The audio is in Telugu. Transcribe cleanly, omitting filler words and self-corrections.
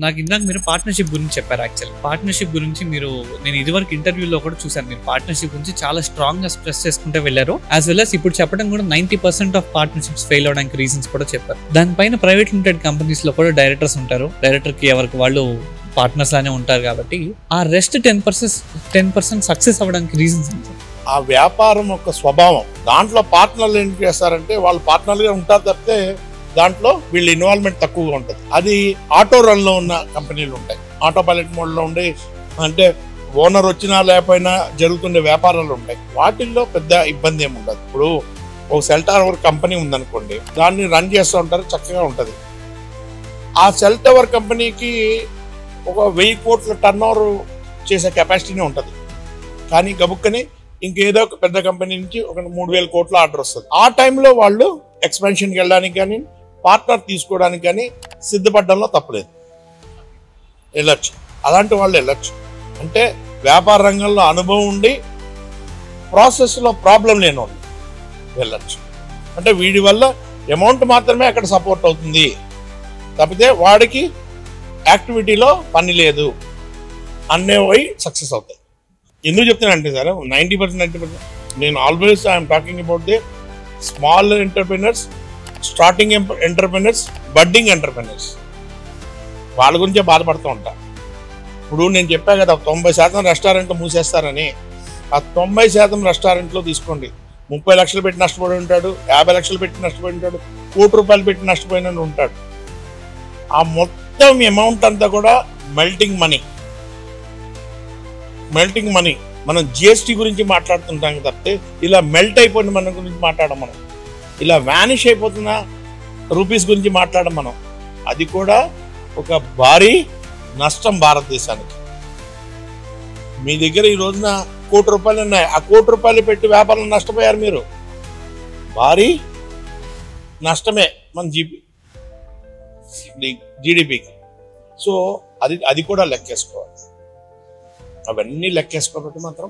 నాకు ఇందాక మీరు పార్ట్నర్షిప్ గురించి చెప్పారు. యాక్చువల్ పార్ట్నర్షిప్ గురించి నేను ఇదివరకు ఇంటర్వ్యూలో కూడా చూసాను. మీరు పార్ట్నర్షిప్ గురించి చాలా స్ట్రాంగ్ గా స్ట్రెస్ చేసుకుంటే వెళ్ళారు. యాజ్ వెల్ as ఇప్పుడు చెప్పడం కూడా 90% ఆఫ్ పార్ట్నర్షిప్స్ ఫెయిల్ అవడానికి రీజన్స్ కూడా చెప్పారు. దానిపైన ప్రైవేట్ లిమిటెడ్ కంపెనీస్ లో కూడా డైరెక్టర్స్ ఉంటారు. డైరెక్టర్ కి ఎవరికి వాళ్ళు పార్ట్నర్స్ లానే ఉంటారు కాబట్టి ఆ రెస్ట్ 10% సక్సెస్ అవ్వడానికి రీజన్స్ ఏంటి? ఆ వ్యాపారం యొక్క స్వభావం. దాంట్లో పార్ట్నర్లు ఏం చేస్తారంటే వాళ్ళు పార్ట్నర్గా ఉంటారు తప్పితే దాంట్లో వీళ్ళ ఇన్వాల్వ్మెంట్ తక్కువగా ఉంటుంది. అది ఆటో రన్లో ఉన్న కంపెనీలు ఉంటాయి, ఆటో పైలట్ మోడ్లో ఉండి, అంటే ఓనర్ వచ్చినా లేకపోయినా జరుగుతుండే వ్యాపారాలు ఉంటాయి. వాటిల్లో పెద్ద ఇబ్బంది ఏమి ఉండదు. ఇప్పుడు ఒక సెల్ టవర్ కంపెనీ ఉందనుకోండి, దాన్ని రన్ చేస్తూ ఉంటారు, చక్కగా ఉంటుంది. ఆ సెల్ టవర్ కంపెనీకి ఒక 1000 కోట్ల టర్న్ ఓవర్ చేసే కెపాసిటీనే ఉంటుంది. కానీ గబుక్కని ఇంకేదో ఒక పెద్ద కంపెనీ నుంచి ఒక 3000 కోట్ల ఆర్డర్ వస్తుంది. ఆ టైంలో వాళ్ళు ఎక్స్పాన్షన్కి వెళ్ళడానికి కానీ పార్ట్నర్ తీసుకోవడానికి కానీ సిద్ధపడడంలో తప్పలేదు, వెళ్ళొచ్చు. అలాంటి వాళ్ళు వెళ్ళొచ్చు. అంటే వ్యాపార రంగంలో అనుభవం ఉండి ప్రాసెస్లో ప్రాబ్లం లేని వాళ్ళు వెళ్ళొచ్చు. అంటే వీడి వల్ల అమౌంట్ మాత్రమే అక్కడ సపోర్ట్ అవుతుంది తప్పితే వాడికి యాక్టివిటీలో పని లేదు అనేవి సక్సెస్ అవుతాయి. ఎందుకు చెప్తానంటే సార్ 90% నేను always I'm talking about the small entrepreneurs, starting entrepreneurs, budding entrepreneurs. వాళ్ళ గురించే బాధపడుతూ ఉంటా. ఇప్పుడు నేను చెప్పా కదా 90% రెస్టారెంట్లు మూసేస్తారని. ఆ 90% రెస్టారెంట్లో తీసుకోండి, 30 లక్షలు పెట్టి నష్టపోయి ఉంటాడు, 50 లక్షలు పెట్టి నష్టపోయి ఉంటాడు, 1 కోటి రూపాయలు పెట్టి నష్టపోయిన ఉంటాడు. ఆ మొత్తం అమౌంట్ అంతా కూడా మెల్టింగ్ మనీ. మనం జిఎస్టీ గురించి మాట్లాడుతుంటాం తప్పితే ఇలా మెల్ట్ అయిపోయిన మన గురించి మాట్లాడడం, మనం ఇలా వ్యానిష్ అయిపోతున్న రూపీస్ గురించి మాట్లాడడం మనం. అది కూడా ఒక భారీ నష్టం భారతదేశానికి. మీ దగ్గర ఈ రోజున 1 కోటి రూపాయలు ఉన్నాయి, ఆ 1 కోటి రూపాయలు పెట్టి వ్యాపారం నష్టపోయారు మీరు. భారీ నష్టమే మన జీడిపికి. సో అది కూడా లెక్కేసుకోవాలి. అవన్నీ లెక్కేసుకోకపోతే మాత్రం